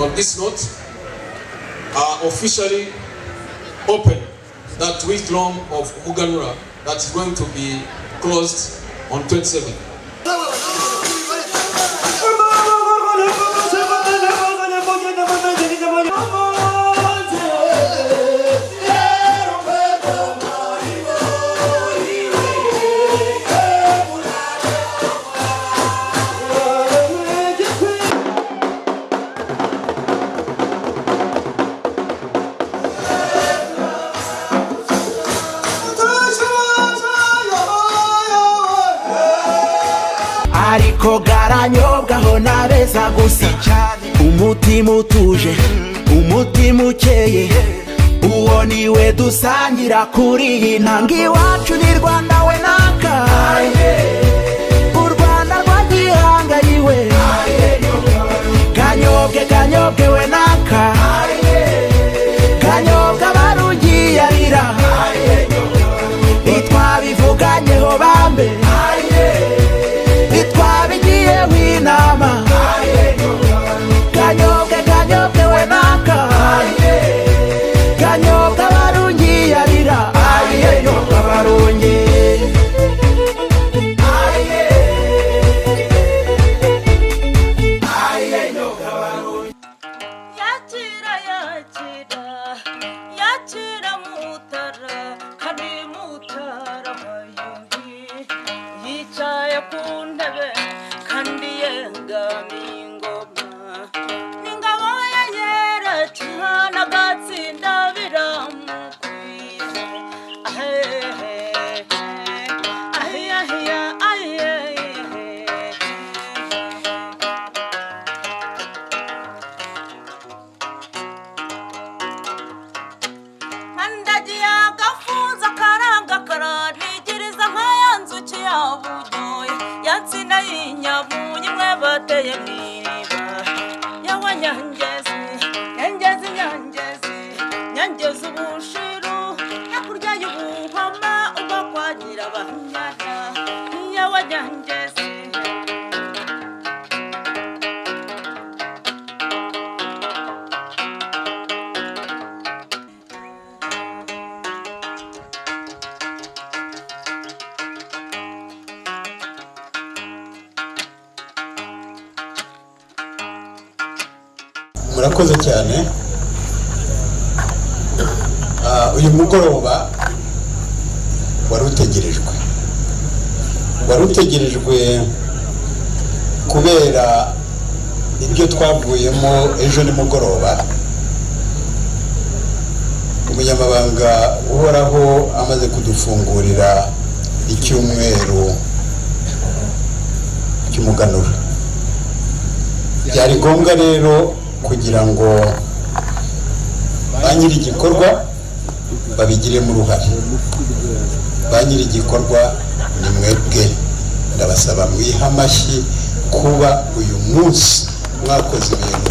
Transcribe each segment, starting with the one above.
on this note, officially open that week-long of Muganura that is going to be closed on 27th. ariko garanyobwaho nabeza gusa umutima utuje umutima ukeye uwo niwe dusangira kuri iyi ntanga iwacu ni Rwanda we nakaye u Rwanda rwa gihanga yiwe kanyobwe kanyobwe we nakaye kanyobwe abarugiye arira itwabivuganyeho bambe itwabigiye winama kanyobwe kanyobwe we nakaye kanyobwe abarungiye arira aye nyobwe abarungiye aye nyobwe abarungiye yakira yakira yakira mutara kandi mutara mayuhi yicaye ku ntebe kandi yengamiye ingoma n'ingabo ye yera cyane agatsinda biramukwiye Andagiye agafunza karanga karanigiriza nkayanzuki yabudoye yatsina y'inyamunyi mwe bateye mwiriba yawa nyangezi nyangezi nyangezi nyangezi ubushiru yakurya y'ubuhama uba kwagira abanyana yawa nyangezi murakoze cyane. Uyu mugoroba warutegerejwe kubera ibyo twavuyemo ejo nimugoroba. Umunyamabanga uhoraho amaze kudufungurira icyumweru cy'umuganura, byari ngombwa rero kugira ngo ba nyiri igikorwa babigiremo uruhare. Ba nyiri igikorwa ni mwebwe, ndabasaba mwiha amashyi kuba uyu munsi mwakoze ibintu.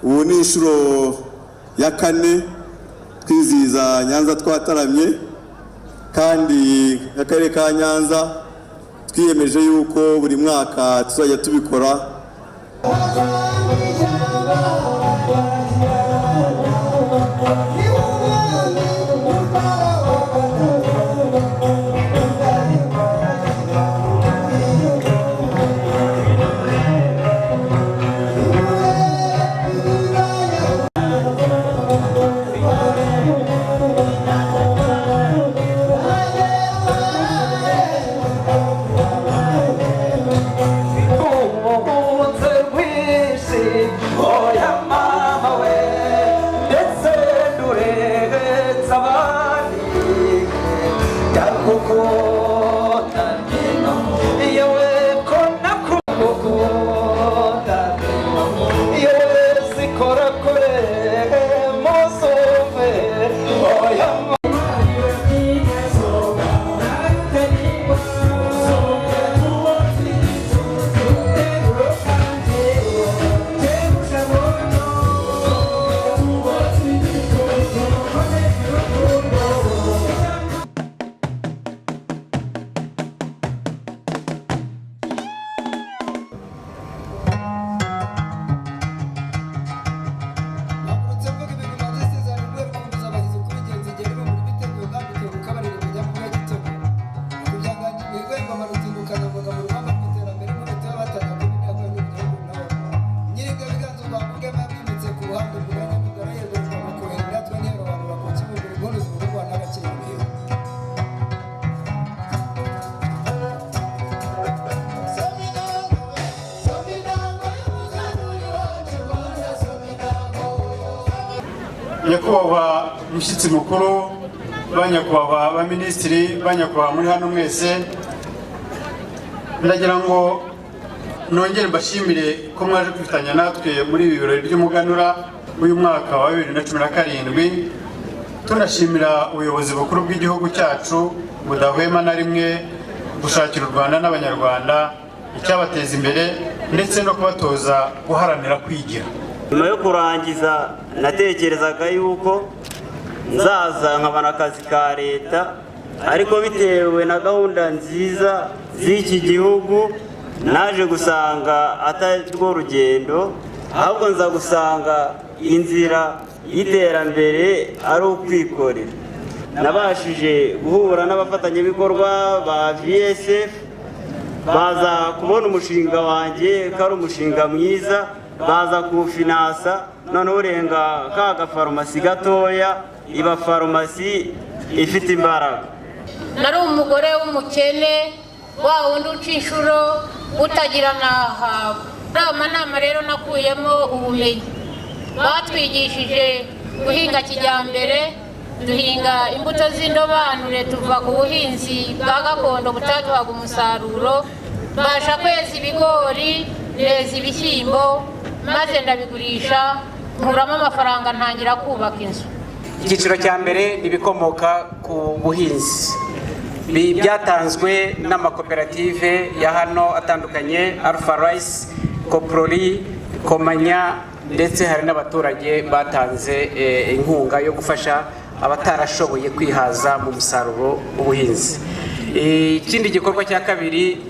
ubu ni inshuro ya 4 twizihiza Nyanza twataramye, kandi akarere ka Nyanza twiyemeje yuko buri mwaka tuzajya tubikora. nyakubahwa umushyitsi mukuru, banyakubahwa abaminisitiri, banyakubahwa muri hano mwese, ndagira ngo nongere mbashimire ko mwaje kwifatanya natwe muri ibi birori by'umuganura w'uyu mwaka wa 2017. Tunashimira ubuyobozi bukuru bw'igihugu cyacu budahwema na rimwe gushakira u Rwanda n'abanyarwanda icyabateza imbere ndetse no kubatoza guharanira kwigira. Nyuma yo kurangiza natekerezaga yuko nzaza nkabona akazi ka leta, ariko bitewe na gahunda nziza z'iki gihugu naje gusanga atari rwo rugendo, ahubwo nza gusanga inzira y'iterambere ari ukwikorera. Nabashije guhura n'abafatanyabikorwa ba VSF, baza kubona umushinga wanjye ko ari umushinga mwiza, baza kuwufinansa, none urenga ka gafarumasi gatoya iba farumasi ifite imbaraga. Nari umugore w'umukene, wa wundi uca inshuro utagira n'ahawe. Muri amanama rero nakuyemo ubumenyi, batwigishije guhinga kijyambere, duhinga imbuto z'indobanure, tuva ku buhinzi bwa gakondo butaduhaga umusaruro, mbasha kweza ibigori, neza ibishyimbo, maze ndabigurisha nkuramo amafaranga ntangira kubaka inzu. Icyiciro cya mbere n'ibikomoka ku buhinzi byatanzwe n'amakoperative ya hano atandukanye, Alpha Rice, Coprori, Komanya, ndetse hari n'abaturage batanze inkunga yo gufasha abatarashoboye kwihaza mu musaruro w'ubuhinzi. Ikindi gikorwa cya kabiri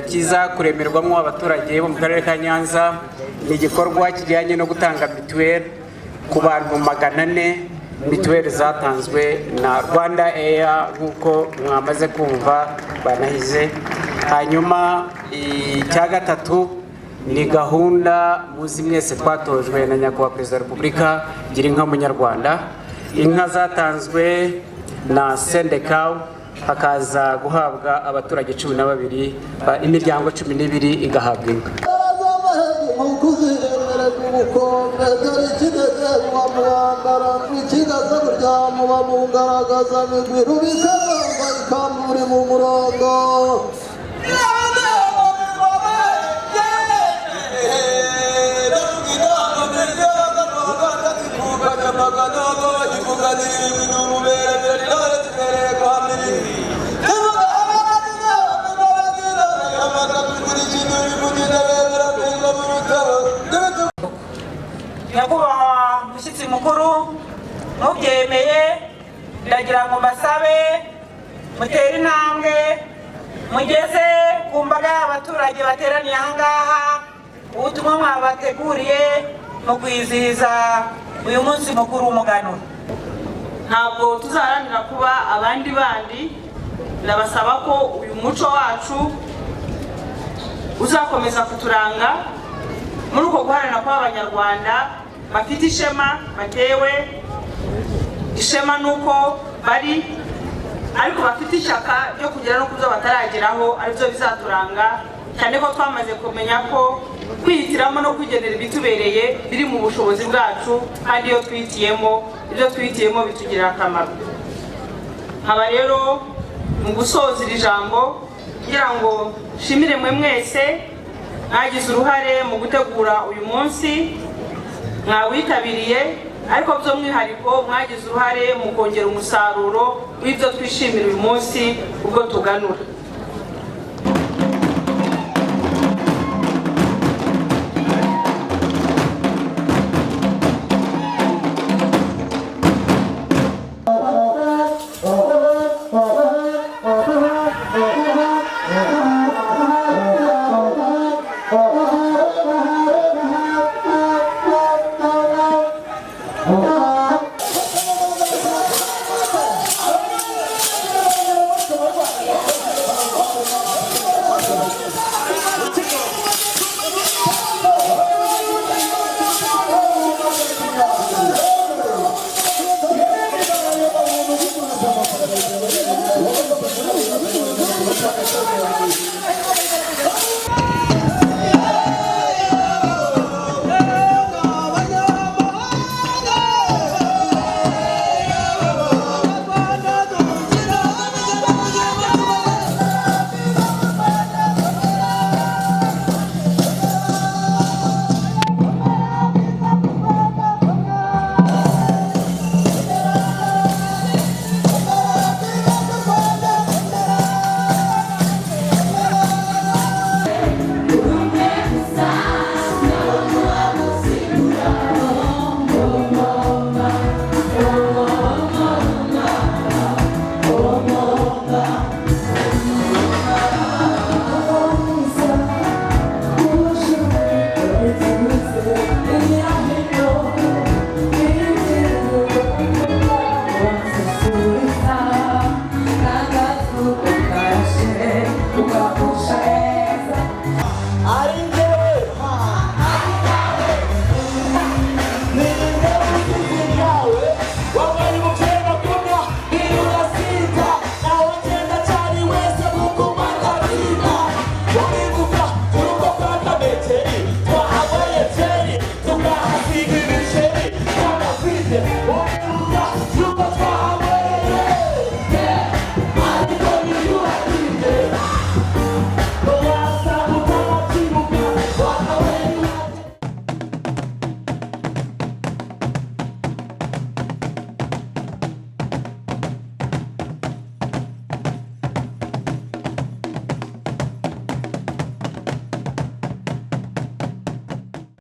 kiza kuremerwamo abaturage bo mu karere ka Nyanza ni igikorwa kijyanye no gutanga mituweli ku bantu 400, mituweli zatanzwe na Rwanda Air nk'uko mwamaze kumva banahize. Hanyuma icya gatatu ni gahunda muzi mwese twatojwe na nyakubahwa Perezida wa Repubulika, gira inka munyarwanda. Inka zatanzwe na Sendekaw, hakaza guhabwa abaturage 12, imiryango 12 igahabwa inka. Nyakubahwa umushyitsi mukuru, mubyemeye ndagira ngo mbasabe mutere intambwe mugeze ku mbaga y'abaturage bateraniye aha ngaha ubutumwa mwabateguriye mu kwizihiza uyu munsi mukuru w'umuganura. Ntabwo tuzaharanira kuba abandi bandi, ndabasaba ko uyu muco wacu uzakomeza kuturanga muri uko guharanira kuba abanyarwanda bafite ishema, batewe ishema nuko bari, ariko bafite ishyaka ryo kugera no kuzo batarageraho, aribyo bizaturanga, cyane ko twamaze kumenya ko kwihitiramo no kwigenera ibitubereye biri mu bushobozi bwacu, kandi iyo twihitiyemo ibyo twihitiyemo bitugirira akamaro. Nkaba rero mu gusoza iri jambo kugira ngo nshimire mwe mwese mwagize uruhare mu gutegura uyu munsi mwawitabiriye, ariko by'umwihariko mwagize uruhare mu kongera umusaruro w'ibyo twishimira uyu munsi ubwo tuganura.